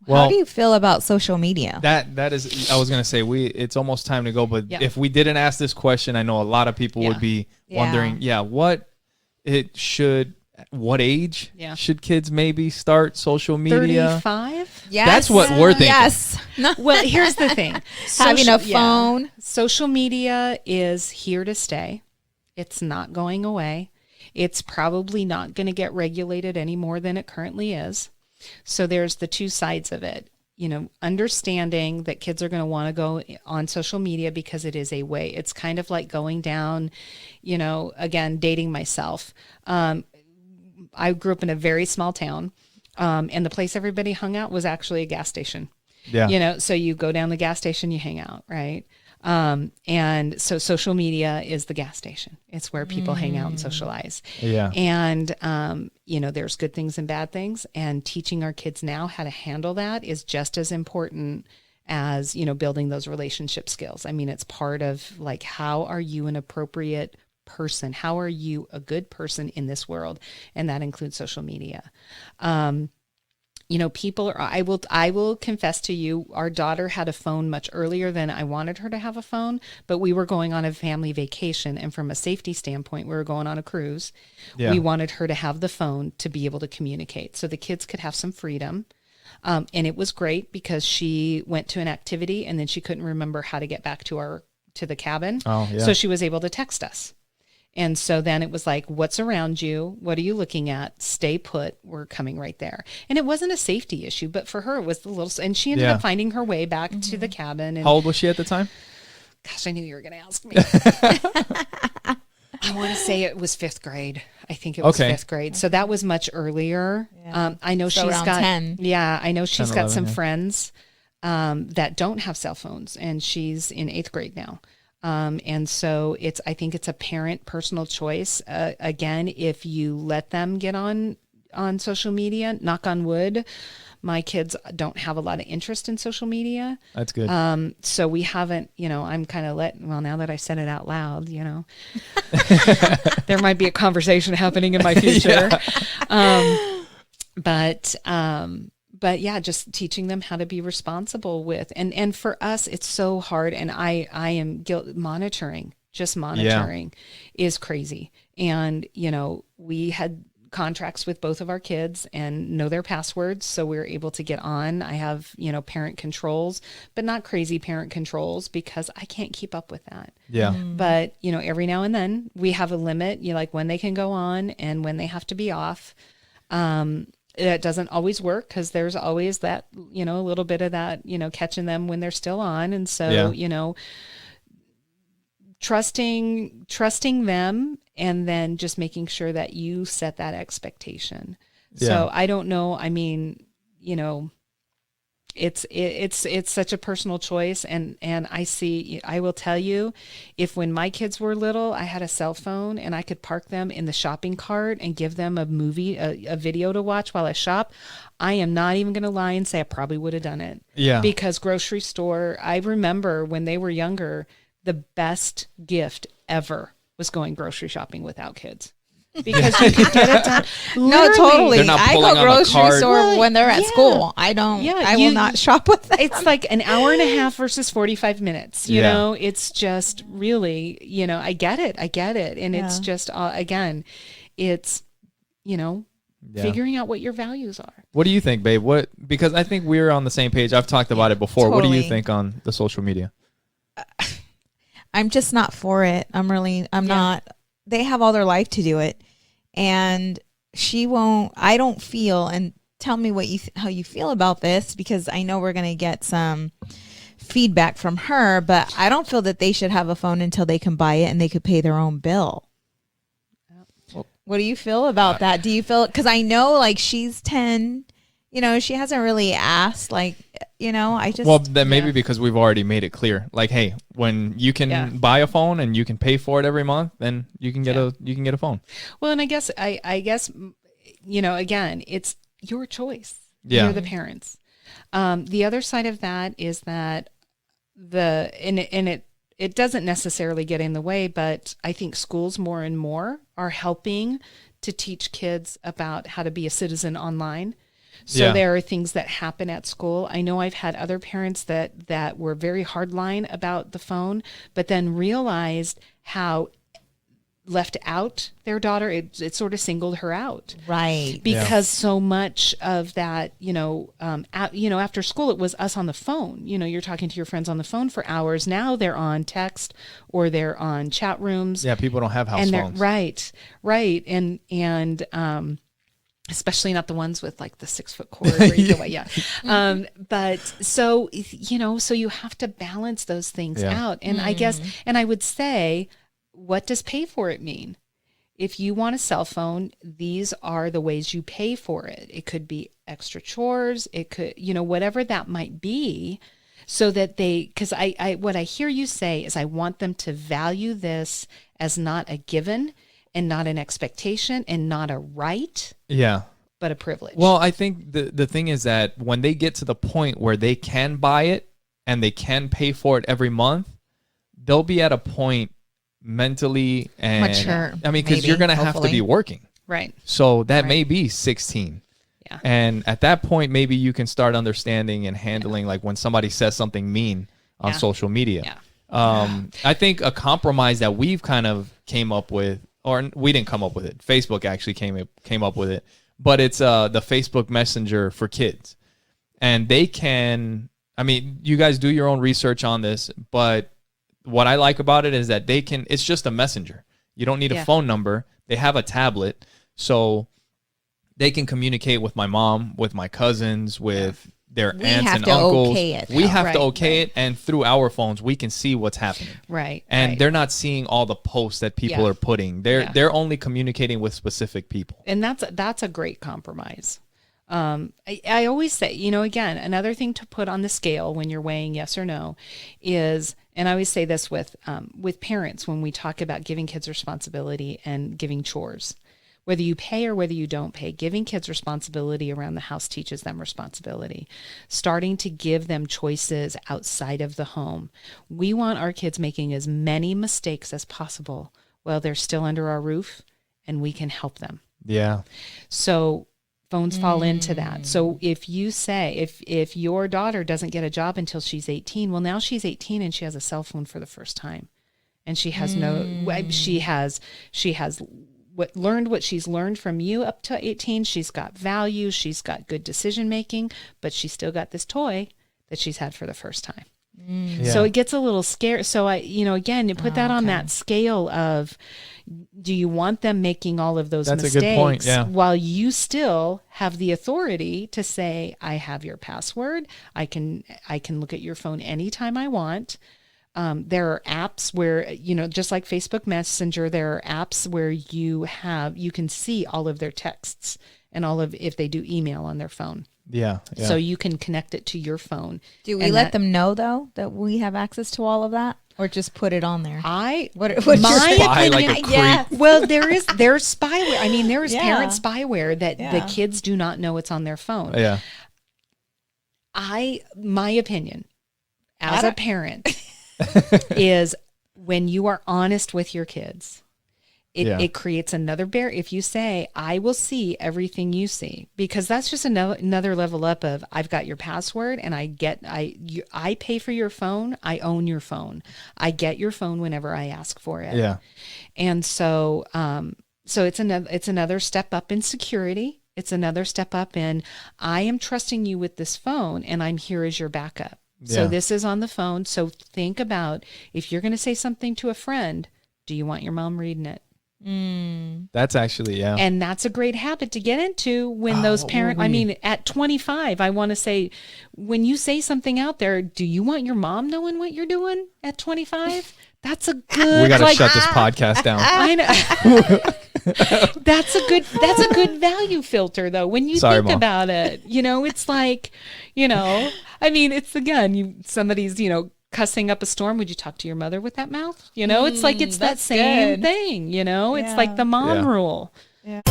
Well, how do you feel about social media? That is, I was gonna say it's almost time to go, but Yeah. if we didn't ask this question, I know a lot of people would be wondering, what age should kids maybe start social media? 35? Yes. That's what we're thinking. Yes. Well, here's the thing. Having a phone. Social media is here to stay. It's not going away. It's probably not going to get regulated any more than it currently is. So there's the two sides of it. Understanding that kids are going to want to go on social media because it is a way. It's kind of like going down, again, dating myself. I grew up in a very small town, and the place everybody hung out was actually a gas station. Yeah. So you go down the gas station, you hang out, right? And so social media is the gas station. It's where people hang out and socialize. Yeah. And, there's good things and bad things, and teaching our kids now how to handle that is just as important as, building those relationship skills. I mean, it's part of like, how are you an appropriate person? How are you a good person in this world? And that includes social media. I will confess to you, our daughter had a phone much earlier than I wanted her to have a phone, but we were going on a family vacation. And from a safety standpoint, we were going on a cruise. Yeah. We wanted her to have the phone to be able to communicate so the kids could have some freedom. And it was great because she went to an activity and then she couldn't remember how to get back to the cabin. Oh, yeah. So she was able to text us. And so then it was like, what's around you? What are you looking at? Stay put. We're coming right there. And it wasn't a safety issue, but for her, it was the little, and she ended up finding her way back to the cabin. And, how old was she at the time? Gosh, I knew you were going to ask me. I want to say it was 5th grade. I think it was 5th grade. So that was much earlier. Yeah. I know so she's got 10. Yeah, I know she's 10, got 11, some friends that don't have cell phones, and she's in 8th grade now. And so I think it's a parent personal choice. Again, if you let them get on social media, knock on wood, my kids don't have a lot of interest in social media. That's good. So we haven't, I'm kind of now that I said it out loud, there might be a conversation happening in my future. But yeah, just teaching them how to be responsible with, and for us, it's so hard. And I am monitoring is crazy. And, we had contracts with both of our kids and know their passwords. So we're able to get on. I have, parent controls, but not crazy parent controls because I can't keep up with that. Yeah. But, every now and then we have a limit, like when they can go on and when they have to be off. It doesn't always work because there's always that, a little bit of that, catching them when they're still on. And so, trusting them and then just making sure that you set that expectation. Yeah. So I don't know. I mean, it's such a personal choice. And I will tell you, if when my kids were little, I had a cell phone and I could park them in the shopping cart and give them a movie, a video to watch while I shop, I am not even going to lie and say I probably would have done it. Yeah. Because grocery store, I remember when they were younger, the best gift ever was going grocery shopping without kids. Because you could get it done. No, totally. I go grocery store when they're at school. I don't. Yeah, I will not shop with them. It's like an hour and a half versus 45 minutes. You know, it's just really, I get it, and it's just again, it's figuring out what your values are. What do you think, babe? Because I think we're on the same page. I've talked about it before. Totally. What do you think on the social media? I'm just not for it. I'm not. They have all their life to do it, and she won't. I don't feel. And tell me how you feel about this, because I know we're gonna get some feedback from her. But I don't feel that they should have a phone until they can buy it and they could pay their own bill. What do you feel about that? Do you feel? Because I know, like, she's 10. She hasn't really asked, like, I just... Well, then maybe because we've already made it clear. Like, hey, when you can buy a phone and you can pay for it every month, then you can get a phone. Well, and I guess, again, it's your choice. Yeah. You're the parents. The other side of that is that it doesn't necessarily get in the way, but I think schools more and more are helping to teach kids about how to be a citizen online. So there are things that happen at school. I know I've had other parents that were very hardline about the phone, but then realized how left out their daughter, it sort of singled her out. Right. Because so much of that, after school, it was us on the phone. You're talking to your friends on the phone for hours. Now they're on text or they're on chat rooms. Yeah, people don't have house phones. Right. And especially not the ones with like the 6-foot cord. Where you go, but so you have to balance those things out. And I guess, and I would say, what does pay for it mean? If you want a cell phone, these are the ways you pay for it. It could be extra chores. It could, whatever that might be, so that because what I hear you say is I want them to value this as not a given and not an expectation and not a right. Yeah. But a privilege. Well, I think the thing is that when they get to the point where they can buy it and they can pay for it every month, they'll be at a point mentally and mature. I mean, because you're going to have to be working. Right. So that may be 16. Yeah. And at that point, maybe you can start understanding and handling like when somebody says something mean on social media. Yeah. I think a compromise that we've kind of came up with, or we didn't come up with it. Facebook actually came up with it, but it's the Facebook Messenger for kids. And they can, I mean, you guys do your own research on this, but what I like about it is that it's just a messenger. You don't need a phone number. They have a tablet, so they can communicate with my mom, with my cousins, with their aunts and uncles. We have to okay it, and through our phones, we can see what's happening. Right. And they're not seeing all the posts that people are putting. They're only communicating with specific people. And that's a great compromise. I always say, again, another thing to put on the scale when you're weighing yes or no is, and I always say this with parents when we talk about giving kids responsibility and giving chores, whether you pay or whether you don't pay, giving kids responsibility around the house teaches them responsibility. Starting to give them choices outside of the home. We want our kids making as many mistakes as possible while they're still under our roof, and we can help them. Yeah. So phones fall into that. So if you say, if your daughter doesn't get a job until she's 18, well, now she's 18 and she has a cell phone for the first time. And she has learned what she's learned from you up to 18. She's got value. She's got good decision making, but she's still got this toy that she's had for the first time. Yeah. So it gets a little scary. So again, you put that on that scale of, do you want them making all of those mistakes? That's a good point, yeah. While you still have the authority to say, I have your password. I can look at your phone anytime I want. There are apps where, just like Facebook Messenger, there are apps where you can see all of their texts and if they do email on their phone. Yeah. So you can connect it to your phone. Do we let them know though that we have access to all of that, or just put it on there? What's your spy opinion? like a creep. Well, there's spyware. I mean, there is parent spyware that the kids do not know it's on their phone. Yeah. My opinion as a parent is when you are honest with your kids, it creates another barrier. If you say, I will see everything you see, because that's just another level up of, I've got your password and I pay for your phone. I own your phone. I get your phone whenever I ask for it. Yeah. And so it's another step up in security. It's another step up in, I am trusting you with this phone and I'm here as your backup. Yeah. So this is on the phone. So think about, if you're going to say something to a friend, do you want your mom reading it? That's actually, and that's a great habit to get into when those parents, I mean, at 25, I want to say, when you say something out there, do you want your mom knowing what you're doing at 25? That's a good, we got to shut this podcast down. I know. That's a good value filter though. When you think Mom. About it, it's like, I mean, it's again, somebody's, cussing up a storm. Would you talk to your mother with that mouth? It's like, it's that same thing, it's like the mom rule. Yeah.